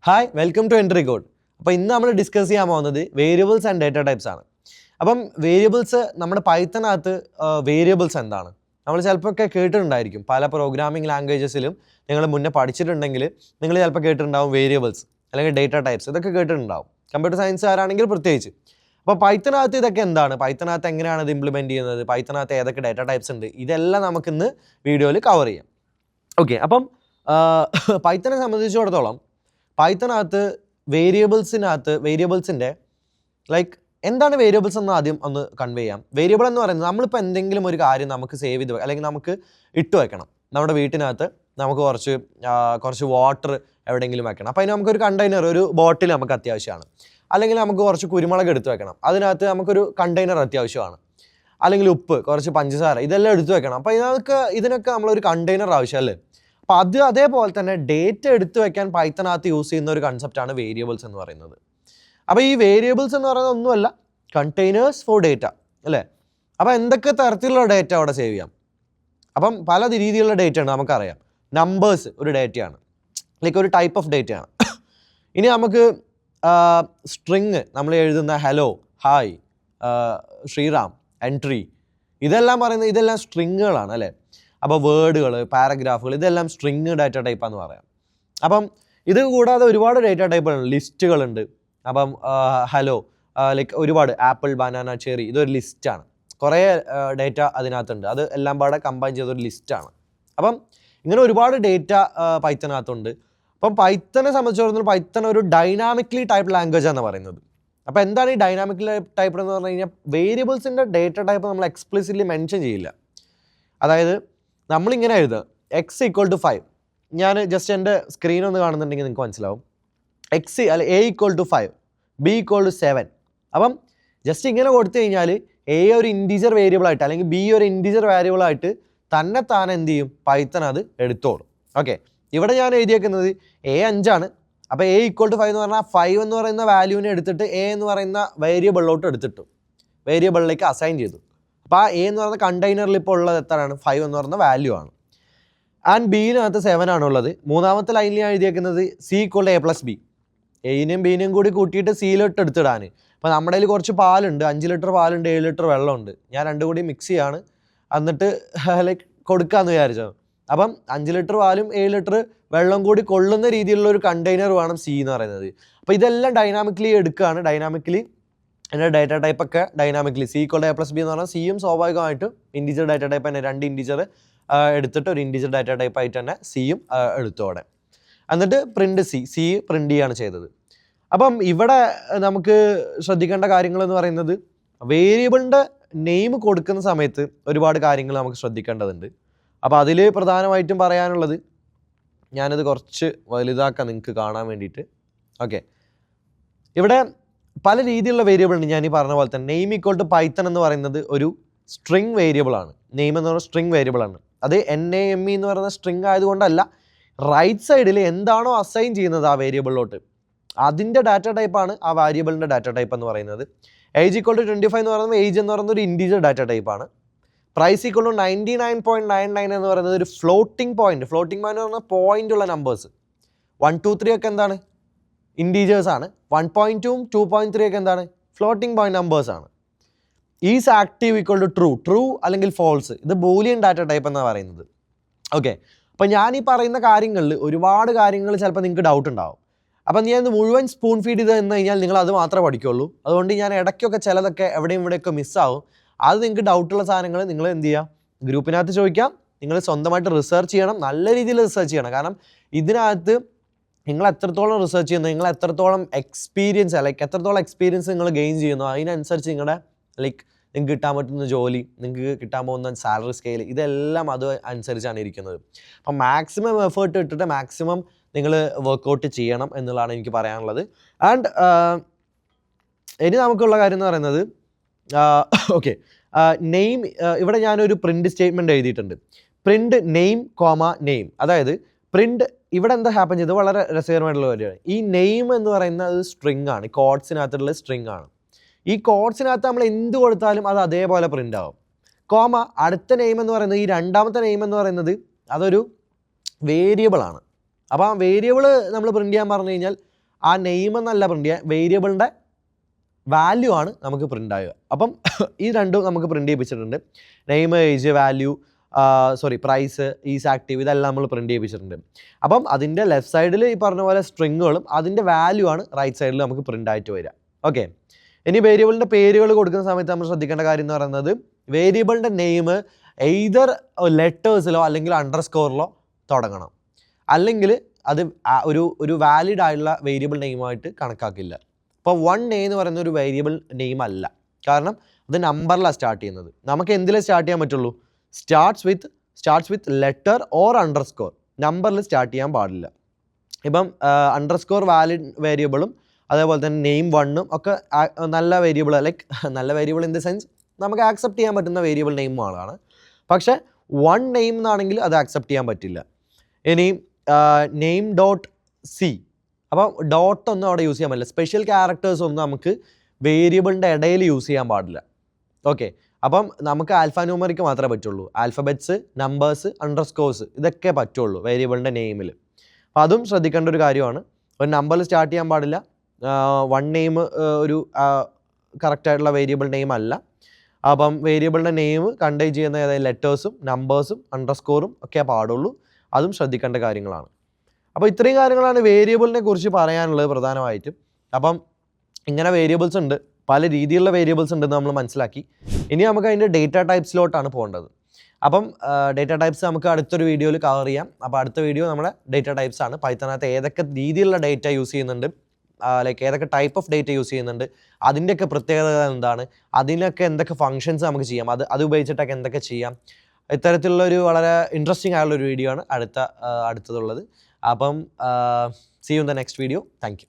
Hi welcome to entry code. അപ്പോൾ ഇന്ന് നമ്മൾ ഡിസ്കസ് ചെയ്യാൻ പോകുന്നത് വേരിയബിൾസ് ആൻഡ് ഡേറ്റ ടൈപ്സ് ആണ്. അപ്പം വേരിയബിൾസ് നമ്മുടെ പൈത്തനകത്ത് വേരിയബിൾസ് എന്താണ് നമ്മൾ ചിലപ്പോൾ ഒക്കെ കേട്ടിട്ടുണ്ടായിരിക്കും. പല പ്രോഗ്രാമിംഗ് ലാംഗ്വേജസിലും നിങ്ങൾ മുന്നേ പഠിച്ചിട്ടുണ്ടെങ്കിൽ നിങ്ങൾ ചിലപ്പോൾ കേട്ടിട്ടുണ്ടാവും വേരിയബിൾസ് അല്ലെങ്കിൽ ഡേറ്റ ടൈപ്സ്, ഇതൊക്കെ കേട്ടിട്ടുണ്ടാവും. കമ്പ്യൂട്ടർ സയൻസ് ആരാണെങ്കിൽ പ്രത്യേകിച്ച്. അപ്പോൾ പൈത്തനകത്ത് ഇതൊക്കെ എന്താണ്, പൈത്തനകത്ത് എങ്ങനെയാണ് ഇത് ഇംപ്ലിമെൻറ്റ് ചെയ്യുന്നത്, പൈത്തനകത്ത് ഏതൊക്കെ ഡേറ്റ ടൈപ്സ് ഉണ്ട്, ഇതെല്ലാം നമുക്കിന്ന് വീഡിയോയിൽ കവർ ചെയ്യാം. ഓക്കെ, അപ്പം പൈത്തനെ സംബന്ധിച്ചിടത്തോളം പൈത്തനകത്ത് വേരിയബിൾസിൻ്റെ ലൈക്ക് എന്താണ് വേരിയബിൾസ് എന്ന് ആദ്യം ഒന്ന് കൺവേ ചെയ്യാം. വേരിയബിൾ എന്ന് പറയുന്നത് നമ്മളിപ്പോൾ എന്തെങ്കിലും ഒരു കാര്യം നമുക്ക് സേവ് ചെയ്ത് അല്ലെങ്കിൽ നമുക്ക് ഇട്ട് വെക്കണം. നമ്മുടെ വീട്ടിനകത്ത് നമുക്ക് കുറച്ച് വാട്ടർ എവിടെയെങ്കിലും വെക്കണം. അപ്പോൾ അതിന് നമുക്കൊരു കണ്ടെയ്നർ, ഒരു ബോട്ടിൽ നമുക്ക് അത്യാവശ്യമാണ്. അല്ലെങ്കിൽ നമുക്ക് കുറച്ച് കുരുമുളക് എടുത്ത് വെക്കണം, അതിനകത്ത് നമുക്കൊരു കണ്ടെയ്നർ അത്യാവശ്യമാണ്. അല്ലെങ്കിൽ ഉപ്പ്, കുറച്ച് പഞ്ചസാര, ഇതെല്ലാം എടുത്ത് വെക്കണം. അപ്പോൾ ഇതിനൊക്കെ നമ്മളൊരു കണ്ടെയ്നർ ആവശ്യമല്ലേ. അപ്പോൾ അതേപോലെ തന്നെ ഡേറ്റ എടുത്തു വെക്കാൻ പൈത്തനകത്ത് യൂസ് ചെയ്യുന്ന ഒരു കൺസെപ്റ്റാണ് വേരിയബിൾസ് എന്ന് പറയുന്നത്. അപ്പോൾ ഈ വേരിയബിൾസ് എന്ന് പറയുന്നത് ഒന്നുമല്ല, കണ്ടെയ്നേഴ്സ് ഫോർ ഡേറ്റ അല്ലേ. അപ്പോൾ എന്തൊക്കെ തരത്തിലുള്ള ഡേറ്റ അവിടെ സേവ് ചെയ്യാം? അപ്പം പല രീതിയിലുള്ള ഡേറ്റ ഉണ്ട്, നമുക്കറിയാം. നമ്പേഴ്സ് ഒരു ഡേറ്റയാണ്, ലൈക്ക് ഒരു ടൈപ്പ് ഓഫ് ഡേറ്റയാണ്. ഇനി നമുക്ക് സ്ട്രിങ്, നമ്മൾ എഴുതുന്ന ഹലോ, ഹായ്, ശ്രീറാം, എൻട്രി, ഇതെല്ലാം സ്ട്രിങ്ങുകളാണ് അല്ലേ. അപ്പോൾ വേർഡുകൾ, പാരഗ്രാഫുകൾ, ഇതെല്ലാം സ്ട്രിങ് ഡാറ്റ ടൈപ്പാന്ന് പറയാം. അപ്പം ഇത് കൂടാതെ ഒരുപാട് ഡേറ്റ ടൈപ്പുകളുണ്ട്, ലിസ്റ്റുകളുണ്ട്. അപ്പം ഹലോ, ലൈക്ക് ഒരുപാട് ആപ്പിൾ, ബനാന, ചെറി, ഇതൊരു ലിസ്റ്റാണ്. കുറേ ഡേറ്റ അതിനകത്തുണ്ട്, അത് എല്ലാം പാടെ കമ്പൈൻ ചെയ്തൊരു ലിസ്റ്റാണ്. അപ്പം ഇങ്ങനെ ഒരുപാട് ഡേറ്റ പൈത്തനകത്തുണ്ട്. അപ്പം പൈത്തനെ സംബന്ധിച്ചിടത്തോളം പൈത്തൺ ഒരു ഡൈനാമിക്കലി ടൈപ്പ് ലാംഗ്വേജ് ആണ് പറയുന്നത്. അപ്പോൾ എന്താണ് ഈ ഡൈനാമിക്കലി ടൈപ്പ് എന്ന് പറഞ്ഞു കഴിഞ്ഞാൽ, വേരിയബിൾസിൻ്റെ ഡേറ്റ ടൈപ്പ് നമ്മൾ എക്സ്പ്ലിസിറ്റ്ലി മെൻഷൻ ചെയ്യില്ല. അതായത് നമ്മളിങ്ങനെ എഴുതുക x=5. ഞാൻ ജസ്റ്റ് എൻ്റെ സ്ക്രീൻ ഒന്ന് കാണുന്നുണ്ടെങ്കിൽ നിങ്ങൾക്ക് മനസ്സിലാവും. a=5, b=7. അപ്പം ജസ്റ്റ് ഇങ്ങനെ കൊടുത്തു കഴിഞ്ഞാൽ എ ഒരു ഇൻറ്റീജർ വേരിയബിളായിട്ട് അല്ലെങ്കിൽ ബി ഒരു ഇൻറ്റീജർ വേരിയബിളായിട്ട് താൻ എന്ത് ചെയ്യും, പൈത്തൺ അത് എടുത്തോളും. ഓക്കെ, ഇവിടെ ഞാൻ എഴുതിയേക്കുന്നത് a5 അപ്പോൾ a=5 എന്ന് പറഞ്ഞാൽ 5 എന്ന് പറയുന്ന വാല്യൂവിനെ എടുത്തിട്ട് a എന്ന് പറയുന്ന വേരിയബിളിലോട്ട് എടുത്തിട്ടു, വേരിയബിളിലേക്ക് അസൈൻ ചെയ്തു. അപ്പോൾ ആ എ എന്ന് പറയുന്ന കണ്ടെയ്നറിൽ ഇപ്പോൾ ഉള്ളത് എത്രയാണ്, 5 എന്ന് പറയുന്ന വാല്യൂ ആണ്. ആൻഡ് ബിയിനകത്ത് 7 ആണുള്ളത്. മൂന്നാമത്തെ ലൈനിൽ ഞാൻ എഴുതിയേക്കുന്നത് c=a+b, എയിനെയും ബീനെയും കൂടി കൂട്ടിയിട്ട് സിയിലോട്ട് എടുത്തിടാൻ. അപ്പോൾ നമ്മുടെ കയ്യിൽ കുറച്ച് പാലുണ്ട്, 5 ലിറ്റർ പാലുണ്ട്, 7 ലിറ്റർ വെള്ളമുണ്ട്. ഞാൻ രണ്ടും കൂടി മിക്സ് ചെയ്യാണ്, എന്നിട്ട് ലൈക്ക് കൊടുക്കാമെന്ന് വിചാരിച്ചത്. അപ്പം 5 ലിറ്റർ പാലും 7 ലിറ്റർ വെള്ളം കൂടി കൊള്ളുന്ന രീതിയിലുള്ള ഒരു കണ്ടെയ്നർ വേണം സി എന്ന് പറയുന്നത്. അപ്പോൾ ഇതെല്ലാം ഡൈനാമിക്കലി എടുക്കുകയാണ്. ഡൈനാമിക്കലി എൻ്റെ ഡേറ്റ ടൈപ്പൊക്കെ ഡൈനാമിക്കലി c=a+b എന്ന് പറഞ്ഞാൽ സിയും സ്വാഭാവികമായിട്ടും ഇൻറ്റീജർ ഡാറ്റ ടൈപ്പ് തന്നെ, 2 ഇൻറ്റീജർ എടുത്തിട്ട് ഒരു ഇൻറ്റീജർ ഡാറ്റ ടൈപ്പായിട്ട് തന്നെ സിയും എടുത്തോടെ. എന്നിട്ട് സി പ്രിൻ്റ് ചെയ്യാണ് ചെയ്തത്. അപ്പം ഇവിടെ നമുക്ക് ശ്രദ്ധിക്കേണ്ട കാര്യങ്ങളെന്ന് പറയുന്നത്, വേരിയബിളിൻ്റെ നെയിം കൊടുക്കുന്ന സമയത്ത് ഒരുപാട് കാര്യങ്ങൾ നമുക്ക് ശ്രദ്ധിക്കേണ്ടതുണ്ട്. അപ്പോൾ അതിൽ പ്രധാനമായിട്ടും പറയാനുള്ളത്, ഞാനത് കുറച്ച് വലുതാക്കാം നിങ്ങൾക്ക് കാണാൻ വേണ്ടിയിട്ട്. ഓക്കെ, ഇവിടെ പല രീതിയിലുള്ള വേരിയബിൾ ഉണ്ട്. ഞാൻ ഈ പറഞ്ഞ പോലെ തന്നെ നെയിം=പൈത്തൺ എന്ന് പറയുന്നത് ഒരു സ്ട്രിങ് വേരിയബിളാണ്. നെയിം എന്ന് പറയുന്ന സ്ട്രിങ് വേരിയബിളാണ്. അത് NAME എന്ന് പറയുന്ന സ്ട്രിങ് ആയതുകൊണ്ടല്ല, റൈറ്റ് സൈഡിൽ എന്താണോ അസൈൻ ചെയ്യുന്നത് ആ വേരിയബിളിലോട്ട്, അതിൻ്റെ ഡാറ്റ ടൈപ്പാണ് ആ വാരിയബിളിൻ്റെ ഡാറ്റ ടൈപ്പ് എന്ന് പറയുന്നത്. age=25 എന്ന് പറയുന്നത് ഏജ് എന്ന് പറയുന്നത് ഒരു ഇൻറ്റീജർ ഡാറ്റ ടൈപ്പാണ്. price=99.99 എന്ന് പറയുന്നത് ഒരു ഫ്ലോട്ടിംഗ് പോയിന്റ് എന്ന് പറഞ്ഞാൽ പോയിന്റ് ഉള്ള നമ്പേഴ്സ്. 1 2 3 ഒക്കെ എന്താണ്, ഇൻറ്റീജേഴ്സ് ആണ്. 1.2ഉം 2.3 ഒക്കെ എന്താണ്, ഫ്ലോട്ടിംഗ് പോയിന്റ് നമ്പേഴ്സ് ആണ്. ഈസ് ആക്റ്റീവ് ട്രൂ അല്ലെങ്കിൽ ഫോൾസ്, ഇത് ബൂലിയൻ ഡാറ്റ ടൈപ്പ് എന്നാണ് പറയുന്നത്. ഓക്കെ, അപ്പോൾ ഞാൻ ഈ പറയുന്ന കാര്യങ്ങളിൽ ഒരുപാട് കാര്യങ്ങൾ ചിലപ്പോൾ നിങ്ങൾക്ക് ഡൗട്ട് ഉണ്ടാവും. അപ്പം ഞാൻ ഇത് മുഴുവൻ സ്പൂൺ ഫീഡ് ചെയ്ത് തന്നു കഴിഞ്ഞാൽ നിങ്ങൾ അത് മാത്രമേ പഠിക്കുള്ളൂ. അതുകൊണ്ട് ഞാൻ ഇടയ്ക്കൊക്കെ ചിലതൊക്കെ എവിടെയും ഇവിടെയൊക്കെ മിസ്സാവും. അത് നിങ്ങൾക്ക് ഡൗട്ടുള്ള സാധനങ്ങൾ നിങ്ങൾ എന്ത് ചെയ്യുക, ഗ്രൂപ്പിനകത്ത് ചോദിക്കാം. നിങ്ങൾ സ്വന്തമായിട്ട് റിസർച്ച് ചെയ്യണം, നല്ല രീതിയിൽ റിസർച്ച് ചെയ്യണം. കാരണം ഇതിനകത്ത് നിങ്ങൾ എത്രത്തോളം റിസർച്ച് ചെയ്യുന്നു, നിങ്ങൾ എത്രത്തോളം എക്സ്പീരിയൻസ് നിങ്ങൾ ഗെയിൻ ചെയ്യുന്നു, അതിനനുസരിച്ച് നിങ്ങളുടെ നിങ്ങൾക്ക് കിട്ടാൻ പറ്റുന്ന ജോലി, നിങ്ങൾക്ക് കിട്ടാൻ പോകുന്ന സാലറി സ്കെയിൽ, ഇതെല്ലാം അത് അനുസരിച്ചാണ് ഇരിക്കുന്നത്. അപ്പം മാക്സിമം എഫേർട്ട് ഇട്ടിട്ട് മാക്സിമം നിങ്ങൾ വർക്കൗട്ട് ചെയ്യണം എന്നുള്ളതാണ് എനിക്ക് പറയാനുള്ളത്. ആൻഡ് ഇനി നമുക്കുള്ള കാര്യം എന്ന് പറയുന്നത്, ഓക്കെ, നെയിം, ഇവിടെ ഞാനൊരു പ്രിൻ്റ് സ്റ്റേറ്റ്മെൻറ്റ് എഴുതിയിട്ടുണ്ട്. പ്രിൻ്റ് നെയിം, അതായത് പ്രിൻ്റ് ഇവിടെ എന്താ ഹാപ്പൻ ചെയ്തത്, വളരെ രസകരമായിട്ടുള്ള കാര്യമാണ്. ഈ നെയിം എന്ന് പറയുന്നത് സ്ട്രിങ് ആണ്, കോഡ്സിനകത്തുള്ള സ്ട്രിങ് ആണ്. ഈ കോഡ്സിനകത്ത് നമ്മൾ എന്ത് കൊടുത്താലും അത് അതേപോലെ പ്രിൻ്റ് ആവും. അടുത്ത നെയിം എന്ന് പറയുന്നത്, ഈ രണ്ടാമത്തെ നെയിം എന്ന് പറയുന്നത് അതൊരു വേരിയബിളാണ്. അപ്പോൾ ആ വേരിയബിൾ നമ്മൾ പ്രിൻ്റ് ചെയ്യാൻ പറഞ്ഞു കഴിഞ്ഞാൽ ആ നെയിം എന്നല്ല പ്രിൻ്റ് ചെയ്യുക, വേരിയബിളിൻ്റെ വാല്യൂ ആണ് നമുക്ക് പ്രിൻ്റ് ആവുക. അപ്പം ഈ രണ്ടും നമുക്ക് പ്രിൻ്റ് ചെയ്യിപ്പിച്ചിട്ടുണ്ട്. Name, age, value, price, is active, ഇതെല്ലാം നമ്മൾ പ്രിൻ്റ് ചെയ്യിപ്പിച്ചിട്ടുണ്ട്. അപ്പം അതിൻ്റെ ലെഫ്റ്റ് സൈഡിൽ ഈ പറഞ്ഞ പോലെ സ്ട്രിങ്ങുകളും അതിൻ്റെ വാല്യൂ ആണ് റൈറ്റ് സൈഡിൽ നമുക്ക് പ്രിൻ്റ് ആയിട്ട് വരിക. ഓക്കെ, ഇനി വേരിയബിളിൻ്റെ പേരുകൾ കൊടുക്കുന്ന സമയത്ത് നമ്മൾ ശ്രദ്ധിക്കേണ്ട കാര്യം എന്ന് പറയുന്നത് വേരിയബിളിൻ്റെ നെയിം എയ്തർ ലെറ്റേഴ്സിലോ അല്ലെങ്കിൽ അണ്ടർസ്കോറിലോ തുടങ്ങണം, അല്ലെങ്കിൽ അത് ഒരു വാലിഡ് ആയിട്ടുള്ള വേരിയബിൾ നെയിമായിട്ട് കണക്കാക്കില്ല. അപ്പോൾ 1A എന്ന് പറയുന്ന ഒരു വേരിയബിൾ നെയിം അല്ല, കാരണം അത് നമ്പറിലാണ് സ്റ്റാർട്ട് ചെയ്യുന്നത്. നമുക്ക് എന്തിലേ സ്റ്റാർട്ട് ചെയ്യാൻ പറ്റുള്ളൂ? Starts with letter or underscore, നമ്പറിൽ സ്റ്റാർട്ട് ചെയ്യാൻ പാടില്ല. ഇപ്പം അണ്ടർസ്കോർ വാലിഡ് വേരിയബിളും അതേപോലെ തന്നെ നെയിം 1ഉം ഒക്കെ നല്ല വേരിയബിൾ, ലൈക്ക് നല്ല വേരിയബിൾ ഇൻ ദി സെൻസ് നമുക്ക് ആക്സെപ്റ്റ് ചെയ്യാൻ പറ്റുന്ന വേരിയബിൾ നെയിമാണ്. പക്ഷേ 1 നെയിം എന്നാണെങ്കിൽ അത് ആക്സെപ്റ്റ് ചെയ്യാൻ പറ്റില്ല. ഇനി നെയിം ഡോട്ട് സി, അപ്പം ഡോട്ടൊന്നും അവിടെ യൂസ് ചെയ്യാൻ പറ്റില്ല. സ്പെഷ്യൽ ക്യാരക്ടേഴ്സ് ഒന്നും നമുക്ക് വേരിയബിളിൻ്റെ ഇടയിൽ യൂസ് ചെയ്യാൻ പാടില്ല. ഓക്കെ, അപ്പം നമുക്ക് ആൽഫാന്യൂമറിക്ക് മാത്രമേ പറ്റുള്ളൂ. ആൽഫബറ്റ്സ്, നമ്പേഴ്സ്, അണ്ടർസ്കോഴ്സ് ഇതൊക്കെ പറ്റുള്ളൂ വേരിയബിളിൻ്റെ നെയിമിൽ. അപ്പോൾ അതും ശ്രദ്ധിക്കേണ്ട ഒരു കാര്യമാണ്. ഒരു നമ്പറിൽ സ്റ്റാർട്ട് ചെയ്യാൻ പാടില്ല. 1 നെയിം ഒരു കറക്റ്റായിട്ടുള്ള വേരിയബിൾ നെയിം അല്ല. അപ്പം വേരിയബിളിൻ്റെ നെയിം കണ്ടെയ്ൻ ചെയ്യുന്ന അതായത് ലെറ്റേഴ്സും നമ്പേഴ്സും അണ്ടർസ്കോറും ഒക്കെ പാടുള്ളൂ. അതും ശ്രദ്ധിക്കേണ്ട കാര്യങ്ങളാണ്. അപ്പോൾ ഇത്രയും കാര്യങ്ങളാണ് വേരിയബിളിനെ കുറിച്ച് പറയാനുള്ളത് പ്രധാനമായിട്ടും. അപ്പം ഇങ്ങനെ വേരിയബിൾസ് ഉണ്ട്, പല രീതിയിലുള്ള വേരിയബിൾസ് ഉണ്ടെന്ന് നമ്മൾ മനസ്സിലാക്കി. ഇനി നമുക്ക് അതിൻ്റെ ഡേറ്റ ടൈപ്സിലോട്ടാണ് പോകേണ്ടത്. അപ്പം ഡേറ്റ ടൈപ്സ് നമുക്ക് അടുത്തൊരു വീഡിയോയിൽ കവർ ചെയ്യാം. അപ്പോൾ അടുത്ത വീഡിയോ നമ്മുടെ ഡേറ്റ ടൈപ്സ് ആണ്. പൈത്തനകത്ത് ഏതൊക്കെ രീതിയിലുള്ള ഡേറ്റ യൂസ് ചെയ്യുന്നുണ്ട്, ലൈക്ക് ഏതൊക്കെ ടൈപ്പ് ഓഫ് ഡേറ്റ യൂസ് ചെയ്യുന്നുണ്ട്, അതിൻ്റെയൊക്കെ പ്രത്യേകത എന്താണ്, അതിനൊക്കെ എന്തൊക്കെ ഫങ്ഷൻസ് നമുക്ക് ചെയ്യാം, അത് ഉപയോഗിച്ചിട്ടൊക്കെ എന്തൊക്കെ ചെയ്യാം, ഇത്തരത്തിലുള്ളൊരു വളരെ ഇൻട്രസ്റ്റിംഗ് ആയുള്ളൊരു വീഡിയോ ആണ് അടുത്തതുള്ളത്. അപ്പം see you in the next video. Thank U.